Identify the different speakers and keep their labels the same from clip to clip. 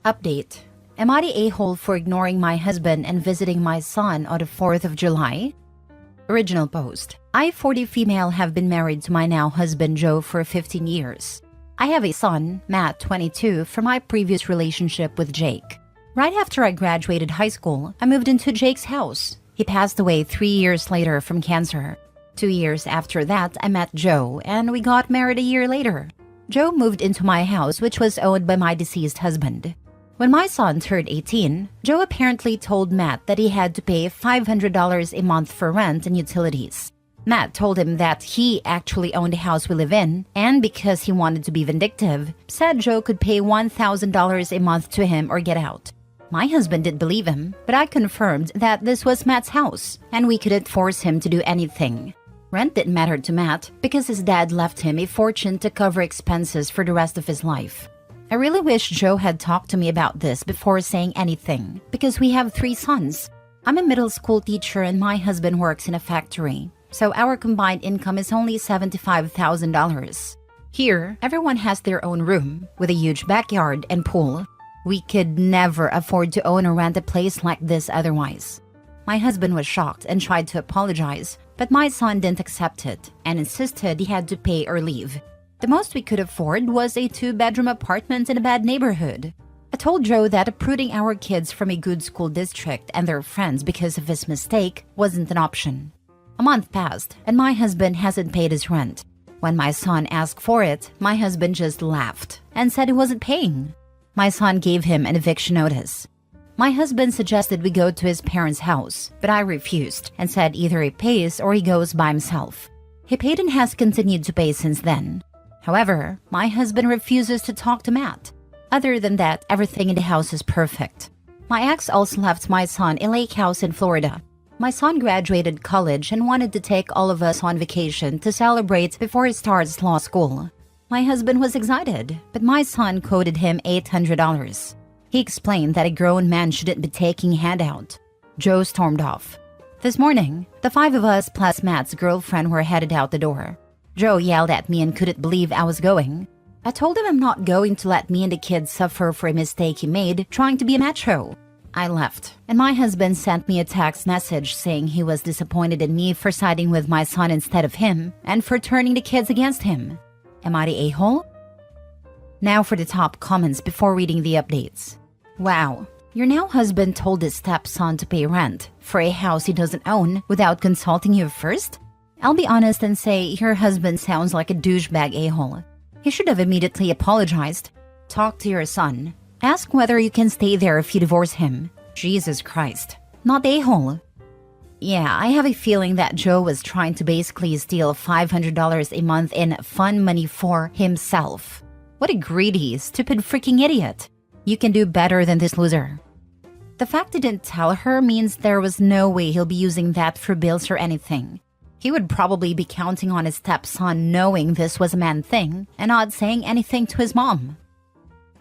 Speaker 1: Update. Am I the a-hole for ignoring my husband and visiting my son on the 4th of July? Original post. I, 40 female, have been married to my now husband Joe for 15 years. I have a son, Matt, 22, from my previous relationship with Jake. Right after I graduated high school, I moved into Jake's house. He passed away 3 years later from cancer. 2 years after that, I met Joe, and we got married a year later. Joe moved into my house, which was owned by my deceased husband. When my son turned 18, Joe apparently told Matt that he had to pay $500 a month for rent and utilities. Matt told him that he actually owned the house we live in, and because he wanted to be vindictive, said Joe could pay $1,000 a month to him or get out. My husband didn't believe him, but I confirmed that this was Matt's house, and we couldn't force him to do anything. Rent didn't matter to Matt because his dad left him a fortune to cover expenses for the rest of his life. I really wish Joe had talked to me about this before saying anything, because we have 3 sons. I'm a middle school teacher and my husband works in a factory, so our combined income is only $75,000. Here, everyone has their own room, with a huge backyard and pool. We could never afford to own or rent a place like this otherwise. My husband was shocked and tried to apologize, but my son didn't accept it and insisted he had to pay or leave. The most we could afford was a 2-bedroom apartment in a bad neighborhood. I told Joe that uprooting our kids from a good school district and their friends because of his mistake wasn't an option. A month passed, and my husband hasn't paid his rent. When my son asked for it, my husband just laughed and said he wasn't paying. My son gave him an eviction notice. My husband suggested we go to his parents' house, but I refused and said either he pays or he goes by himself. He paid and has continued to pay since then. However, my husband refuses to talk to Matt. Other than that, everything in the house is perfect. My ex also left my son a lake house in Florida. My son graduated college and wanted to take all of us on vacation to celebrate before he starts law school. My husband was excited, but my son quoted him $800. He explained that a grown man shouldn't be taking a handout. Joe stormed off. This morning, the 5 of us plus Matt's girlfriend were headed out the door. Joe yelled at me and couldn't believe I was going. I told him I'm not going to let me and the kids suffer for a mistake he made trying to be a macho. I left, and my husband sent me a text message saying he was disappointed in me for siding with my son instead of him and for turning the kids against him. Am I the a-hole? Now for the top comments before reading the updates. Wow, your now husband told his stepson to pay rent for a house he doesn't own without consulting you first? I'll be honest and say your husband sounds like a douchebag a-hole. He should have immediately apologized. Talk to your son. Ask whether you can stay there if you divorce him. Jesus Christ. Not a-hole. Yeah, I have a feeling that Joe was trying to basically steal $500 a month in fun money for himself. What a greedy, stupid freaking idiot. You can do better than this loser. The fact he didn't tell her means there was no way he'll be using that for bills or anything. He would probably be counting on his stepson knowing this was a man thing and not saying anything to his mom.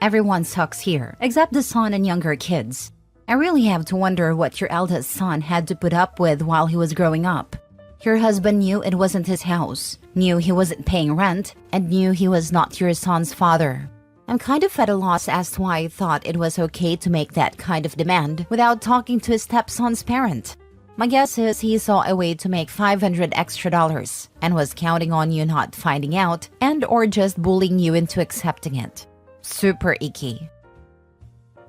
Speaker 1: Everyone sucks here, except the son and younger kids. I really have to wonder what your eldest son had to put up with while he was growing up. Your husband knew it wasn't his house, knew he wasn't paying rent, and knew he was not your son's father. I'm kind of at a loss as to why he thought it was okay to make that kind of demand without talking to his stepson's parent. My guess is he saw a way to make $500 extra and was counting on you not finding out and or just bullying you into accepting it. Super icky.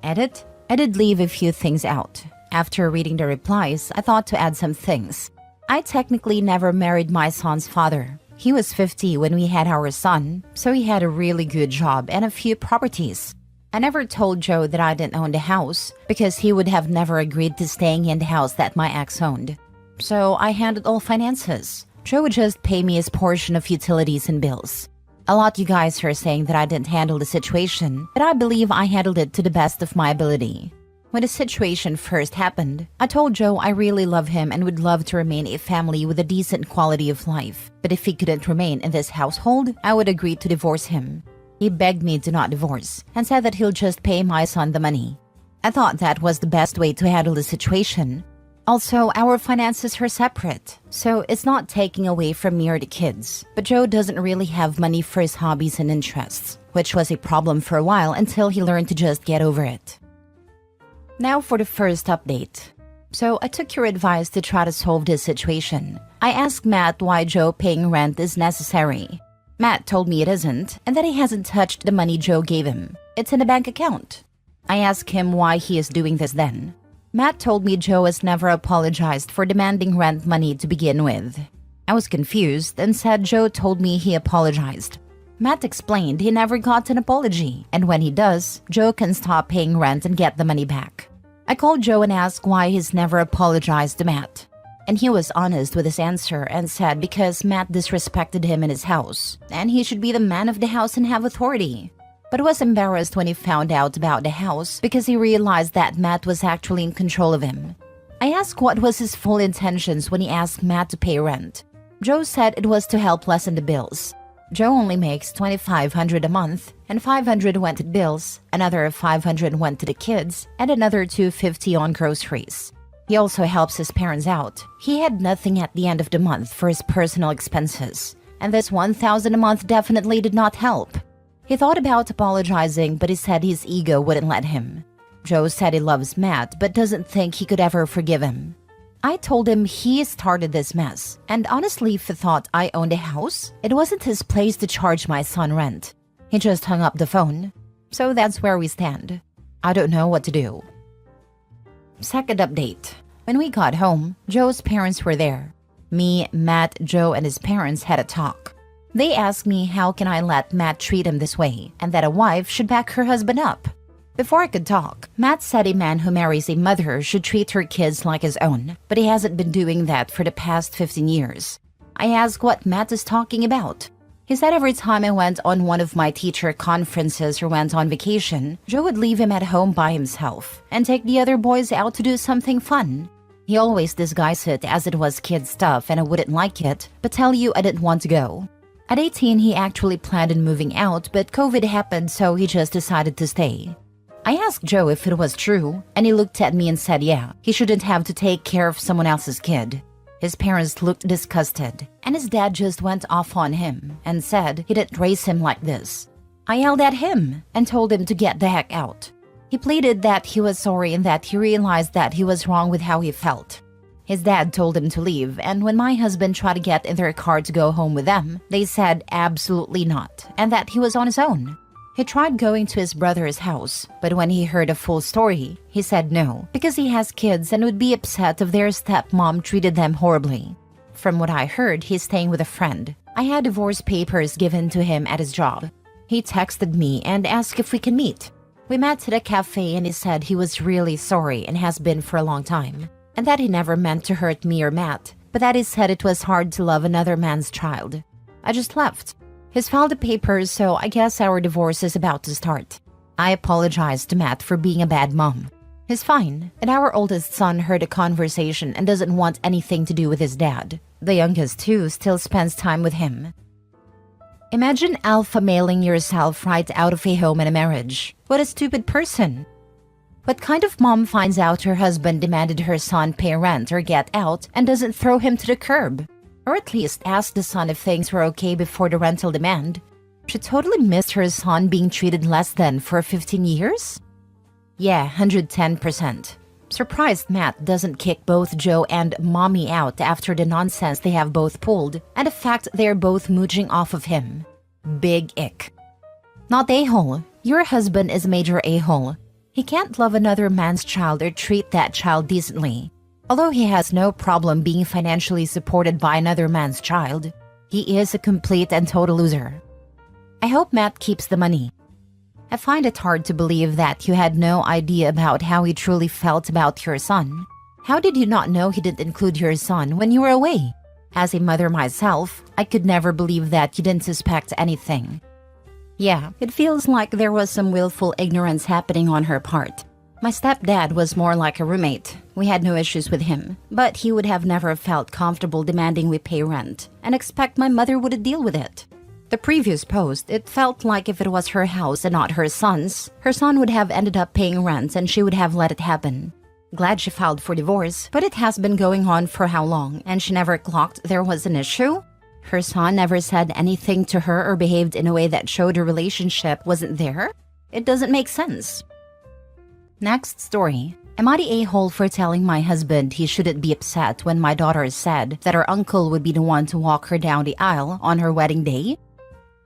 Speaker 1: Edit? I did leave a few things out. After reading the replies, I thought to add some things. I technically never married my son's father. He was 50 when we had our son, so he had a really good job and a few properties. I never told Joe that I didn't own the house because he would have never agreed to staying in the house that my ex owned. So I handled all finances. Joe would just pay me his portion of utilities and bills. A lot you guys are saying that I didn't handle the situation, but I believe I handled it to the best of my ability. When the situation first happened, I told Joe I really love him and would love to remain a family with a decent quality of life. But if he couldn't remain in this household, I would agree to divorce him. He begged me to not divorce and said that he'll just pay my son the money. I thought that was the best way to handle the situation. Also, our finances are separate, so it's not taking away from me or the kids. But Joe doesn't really have money for his hobbies and interests. which was a problem for a while until he learned to just get over it. Now for the first update. So I took your advice to try to solve this situation. I asked Matt why Joe paying rent is necessary. Matt told me it isn't, and that he hasn't touched the money Joe gave him. It's in a bank account. I asked him why he is doing this then. Matt told me Joe has never apologized for demanding rent money to begin with. I was confused and said Joe told me he apologized. Matt explained he never got an apology, and when he does, Joe can stop paying rent and get the money back. I called Joe and asked why he's never apologized to Matt. And he was honest with his answer and said because Matt disrespected him in his house, and he should be the man of the house and have authority. But was embarrassed when he found out about the house because he realized that Matt was actually in control of him. I asked what was his full intentions when he asked Matt to pay rent. Joe said it was to help lessen the bills. Joe only makes $2,500 a month, and $500 went to bills, another $500 went to the kids, and another $250 on groceries. He also helps his parents out. He had nothing at the end of the month for his personal expenses, and this $1,000 a month definitely did not help. He thought about apologizing, but he said his ego wouldn't let him. Joe said he loves Matt, but doesn't think he could ever forgive him. I told him he started this mess, and honestly, if he thought I owned a house, it wasn't his place to charge my son rent. He just hung up the phone. So that's where we stand. I don't know what to do. Second update. When we got home, Joe's parents were there. Me, Matt, Joe, and his parents had a talk. They asked me how can I let Matt treat him this way, and that a wife should back her husband up. Before I could talk, Matt said a man who marries a mother should treat her kids like his own, but he hasn't been doing that for the past 15 years. I asked what Matt is talking about. He said every time I went on one of my teacher conferences or went on vacation, Joe would leave him at home by himself and take the other boys out to do something fun. He always disguised it as it was kid stuff and I wouldn't like it, but tell you I didn't want to go. At 18, he actually planned on moving out, but COVID happened, so he just decided to stay. I asked Joe if it was true, and he looked at me and said yeah, he shouldn't have to take care of someone else's kid. His parents looked disgusted, and his dad just went off on him and said he didn't raise him like this. I yelled at him and told him to get the heck out. He pleaded that he was sorry and that he realized that he was wrong with how he felt. His dad told him to leave, and when my husband tried to get in their car to go home with them, they said absolutely not, and that he was on his own. He tried going to his brother's house, but when he heard a full story, he said no, because he has kids and would be upset if their stepmom treated them horribly. From what I heard, he's staying with a friend. I had divorce papers given to him at his job. He texted me and asked if we can meet. We met at a cafe and he said he was really sorry and has been for a long time, and that he never meant to hurt me or Matt, but that he said it was hard to love another man's child. I just left. He's filed the papers, so I guess our divorce is about to start. I apologized to Matt for being a bad mom. He's fine, and our oldest son heard the conversation and doesn't want anything to do with his dad. The youngest, too, still spends time with him. Imagine alpha mailing yourself right out of a home and a marriage. What a stupid person. What kind of mom finds out her husband demanded her son pay rent or get out and doesn't throw him to the curb? Or at least ask the son if things were okay before the rental demand. She totally missed her son being treated less than for 15 years? Yeah, 110%. Surprised Matt doesn't kick both Joe and Mommy out after the nonsense they have both pulled, and the fact they're both mooching off of him. Big ick. Not a-hole. Your husband is major a-hole. He can't love another man's child or treat that child decently. Although he has no problem being financially supported by another man's child, he is a complete and total loser. I hope Matt keeps the money. I find it hard to believe that you had no idea about how he truly felt about your son. How did you not know he didn't include your son when you were away? As a mother myself, I could never believe that you didn't suspect anything. Yeah, it feels like there was some willful ignorance happening on her part. My stepdad was more like a roommate. We had no issues with him, but he would have never felt comfortable demanding we pay rent and expect my mother would deal with it. The previous post, it felt like if it was her house and not her son's, her son would have ended up paying rent and she would have let it happen. Glad she filed for divorce, but it has been going on for how long and she never clocked there was an issue? Her son never said anything to her or behaved in a way that showed her relationship wasn't there? It doesn't make sense. Next story. Am I the a-hole for telling my husband he shouldn't be upset when my daughter said that her uncle would be the one to walk her down the aisle on her wedding day?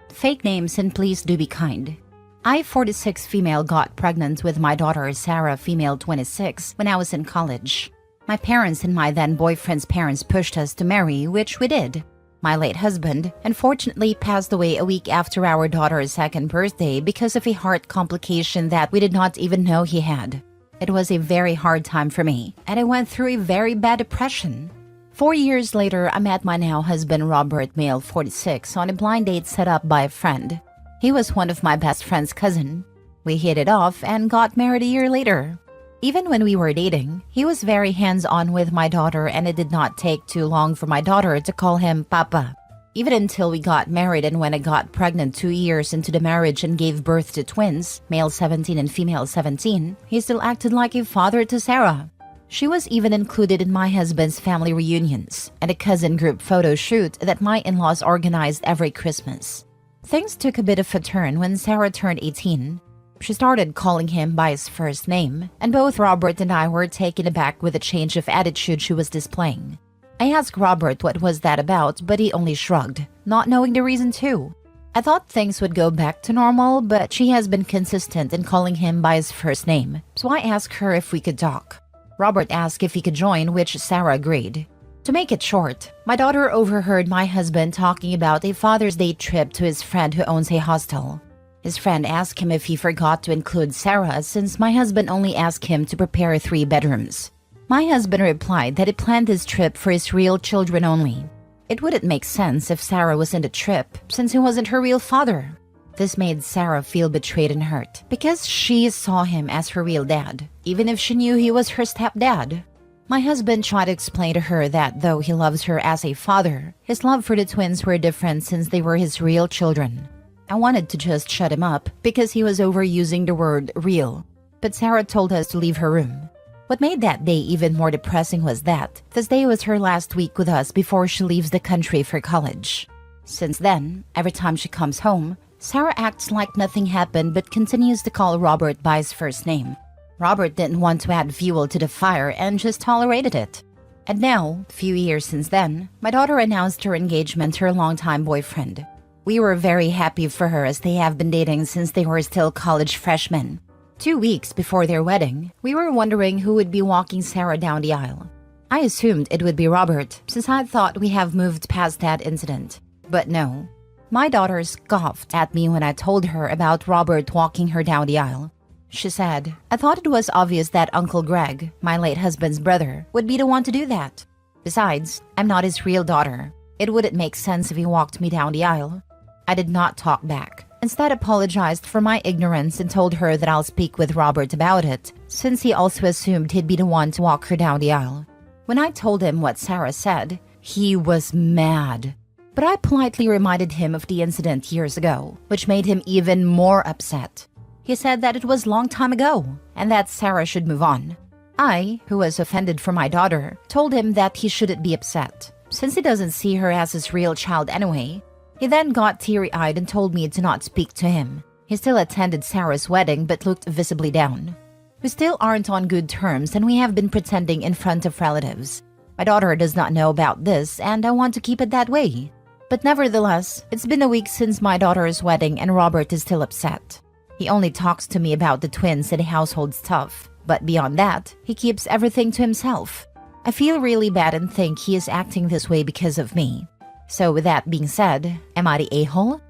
Speaker 1: Fake names and please do be kind. I, 46 female, got pregnant with my daughter Sarah, female 26, when I was in college. My parents and my then boyfriend's parents pushed us to marry, which we did. My late husband, unfortunately, passed away a week after our daughter's second birthday because of a heart complication that we did not even know he had. It was a very hard time for me, and I went through a very bad depression. 4 years later, I met my now husband Robert, male 46, on a blind date set up by a friend. He was one of my best friend's cousin. We hit it off and got married a year later. Even when we were dating, he was very hands-on with my daughter, and it did not take too long for my daughter to call him Papa. Even until we got married, and when I got pregnant 2 years into the marriage and gave birth to twins, male 17 and female 17, he still acted like a father to Sarah. She was even included in my husband's family reunions and a cousin group photo shoot that my in-laws organized every Christmas. Things took a bit of a turn when Sarah turned 18. She started calling him by his first name, and both Robert and I were taken aback with the change of attitude she was displaying. I asked Robert what was that about, but he only shrugged, not knowing the reason too. I thought things would go back to normal, but she has been consistent in calling him by his first name, so I asked her if we could talk. Robert asked if he could join, which Sarah agreed. To make it short, my daughter overheard my husband talking about a Father's Day trip to his friend who owns a hostel. His friend asked him if he forgot to include Sarah since my husband only asked him to prepare 3 bedrooms. My husband replied that he planned his trip for his real children only. It wouldn't make sense if Sarah was in the trip since he wasn't her real father. This made Sarah feel betrayed and hurt because she saw him as her real dad, even if she knew he was her stepdad. My husband tried to explain to her that though he loves her as a father, his love for the twins were different since they were his real children. I wanted to just shut him up because he was overusing the word real, but Sarah told us to leave her room. What made that day even more depressing was that this day was her last week with us before she leaves the country for college. Since then, every time she comes home, Sarah acts like nothing happened but continues to call Robert by his first name. Robert didn't want to add fuel to the fire and just tolerated it. And now, a few years since then, my daughter announced her engagement to her longtime boyfriend. We were very happy for her as they have been dating since they were still college freshmen. 2 weeks before their wedding, we were wondering who would be walking Sarah down the aisle. I assumed it would be Robert since I thought we have moved past that incident. But no. My daughter scoffed at me when I told her about Robert walking her down the aisle. She said, I thought it was obvious that Uncle Greg, my late husband's brother, would be the one to do that. Besides, I'm not his real daughter. It wouldn't make sense if he walked me down the aisle. I did not talk back. Instead, apologized for my ignorance and told her that I'll speak with Robert about it, since he also assumed he'd be the one to walk her down the aisle. When I told him what Sarah said, he was mad. But I politely reminded him of the incident years ago, which made him even more upset. He said that it was a long time ago, and that Sarah should move on. I, who was offended for my daughter, told him that he shouldn't be upset, since he doesn't see her as his real child anyway. He then got teary-eyed and told me to not speak to him. He still attended Sarah's wedding but looked visibly down. We still aren't on good terms and we have been pretending in front of relatives. My daughter does not know about this and I want to keep it that way. But nevertheless, it's been a week since my daughter's wedding and Robert is still upset. He only talks to me about the twins and the household stuff, but beyond that, he keeps everything to himself. I feel really bad and think he is acting this way because of me. So with that being said, am I the a-hole?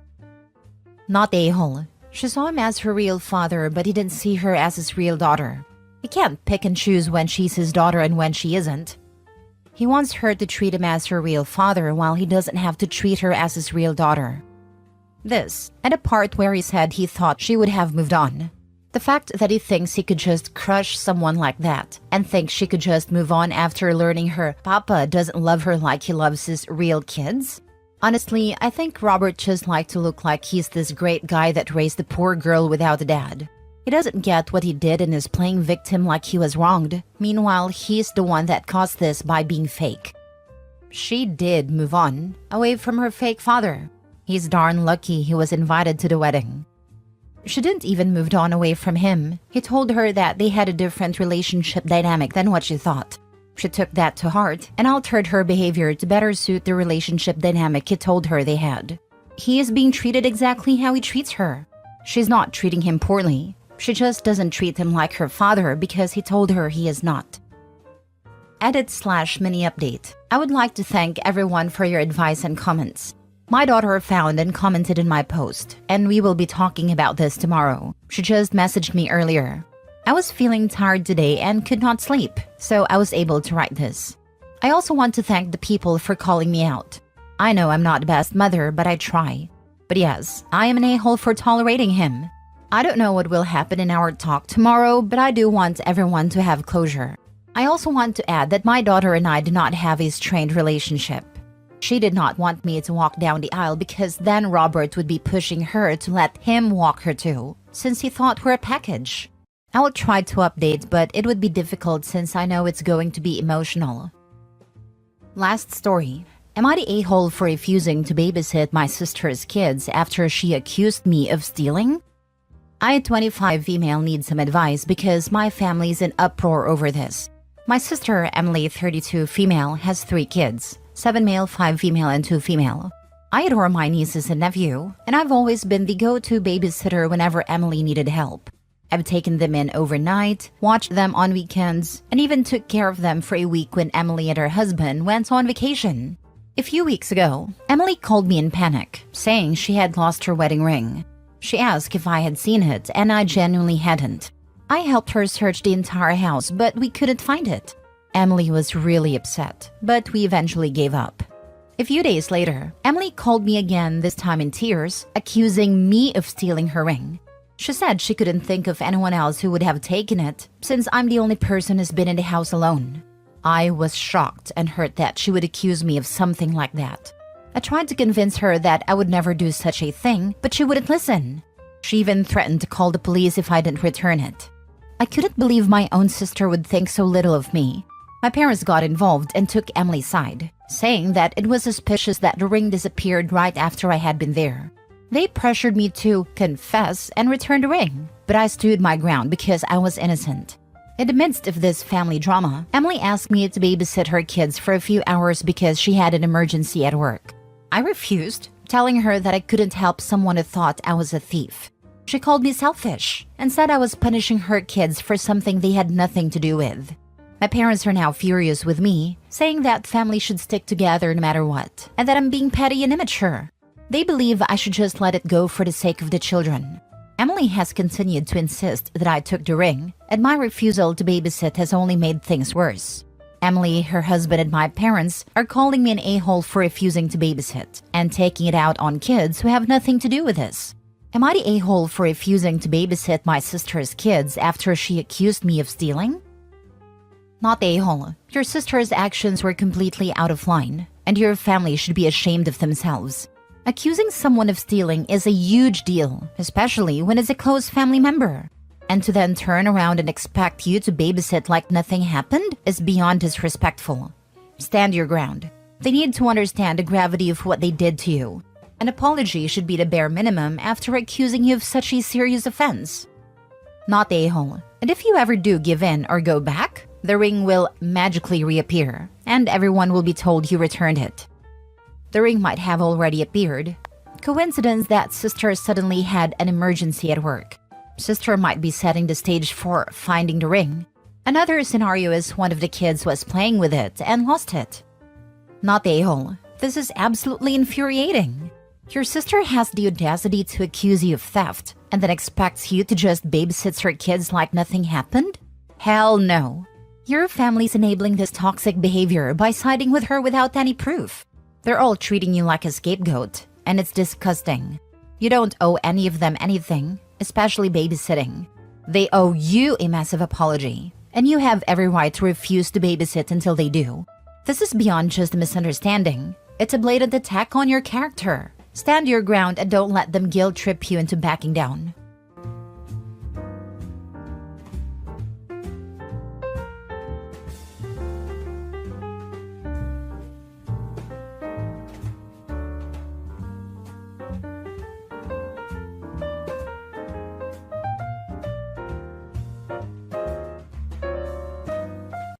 Speaker 1: Not a-hole. She saw him as her real father, but he didn't see her as his real daughter. He can't pick and choose when she's his daughter and when she isn't. He wants her to treat him as her real father while he doesn't have to treat her as his real daughter. This, and a part where he said he thought she would have moved on. The fact that he thinks he could just crush someone like that and thinks she could just move on after learning her papa doesn't love her like he loves his real kids. Honestly, I think Robert just liked to look like he's this great guy that raised the poor girl without a dad. He doesn't get what he did and is playing victim like he was wronged. Meanwhile, he's the one that caused this by being fake. She did move on, away from her fake father. He's darn lucky he was invited to the wedding. She didn't even move on away from him. He told her that they had a different relationship dynamic than what she thought. She took that to heart and altered her behavior to better suit the relationship dynamic he told her they had. He is being treated exactly how he treats her. She's not treating him poorly. She just doesn't treat him like her father because he told her he is not. Edit/mini update. I would like to thank everyone for your advice and comments. My daughter found and commented in my post, and we will be talking about this tomorrow. She just messaged me earlier. I was feeling tired today and could not sleep, so I was able to write this. I also want to thank the people for calling me out. I know I'm not the best mother, but I try. But yes, I am an a-hole for tolerating him. I don't know what will happen in our talk tomorrow, but I do want everyone to have closure. I also want to add that my daughter and I do not have a strained relationship. She did not want me to walk down the aisle because then Robert would be pushing her to let him walk her too, since he thought we're a package. I will try to update, but it would be difficult since I know it's going to be emotional. Last story. Am I the a-hole for refusing to babysit my sister's kids after she accused me of stealing? I, a 25 female, need some advice because my family's in uproar over this. My sister, Emily, 32 female, has 3 kids, 7 male, 5 female, and 2 female. I adore my nieces and nephew, and I've always been the go-to babysitter whenever Emily needed help. I've taken them in overnight, watched them on weekends, and even took care of them for a week when Emily and her husband went on vacation. A few weeks ago, Emily called me in panic, saying she had lost her wedding ring. She asked if I had seen it, and I genuinely hadn't. I helped her search the entire house, but we couldn't find it. Emily was really upset, but we eventually gave up. A few days later, Emily called me again, this time in tears, accusing me of stealing her ring. She said she couldn't think of anyone else who would have taken it, since I'm the only person who's been in the house alone. I was shocked and hurt that she would accuse me of something like that. I tried to convince her that I would never do such a thing, but she wouldn't listen. She even threatened to call the police if I didn't return it. I couldn't believe my own sister would think so little of me. My parents got involved and took Emily's side, saying that it was suspicious that the ring disappeared right after I had been there. They pressured me to confess and return the ring, but I stood my ground because I was innocent. In the midst of this family drama, Emily asked me to babysit her kids for a few hours because she had an emergency at work. I refused, telling her that I couldn't help someone who thought I was a thief. She called me selfish and said I was punishing her kids for something they had nothing to do with. My parents are now furious with me, saying that families should stick together no matter what, and that I'm being petty and immature. They believe I should just let it go for the sake of the children. Emily has continued to insist that I took the ring, and my refusal to babysit has only made things worse. Emily, her husband, and my parents are calling me an a-hole for refusing to babysit and taking it out on kids who have nothing to do with this. Am I the a-hole for refusing to babysit my sister's kids after she accused me of stealing? Not the a-hole. Your sister's actions were completely out of line, and your family should be ashamed of themselves. Accusing someone of stealing is a huge deal, especially when it's a close family member. And to then turn around and expect you to babysit like nothing happened is beyond disrespectful. Stand your ground. They need to understand the gravity of what they did to you. An apology should be the bare minimum after accusing you of such a serious offense. Not the a-hole. And if you ever do give in or go back, the ring will magically reappear, and everyone will be told you returned it. The ring might have already appeared. Coincidence that sister suddenly had an emergency at work. Sister might be setting the stage for finding the ring. Another scenario is one of the kids was playing with it and lost it. Not the a-hole. This is absolutely infuriating. Your sister has the audacity to accuse you of theft and then expects you to just babysit her kids like nothing happened? Hell no. Your family's enabling this toxic behavior by siding with her without any proof. They're all treating you like a scapegoat, and it's disgusting. You don't owe any of them anything, especially babysitting. They owe you a massive apology, and you have every right to refuse to babysit until they do. This is beyond just a misunderstanding. It's a blatant attack on your character. Stand your ground and don't let them guilt trip you into backing down.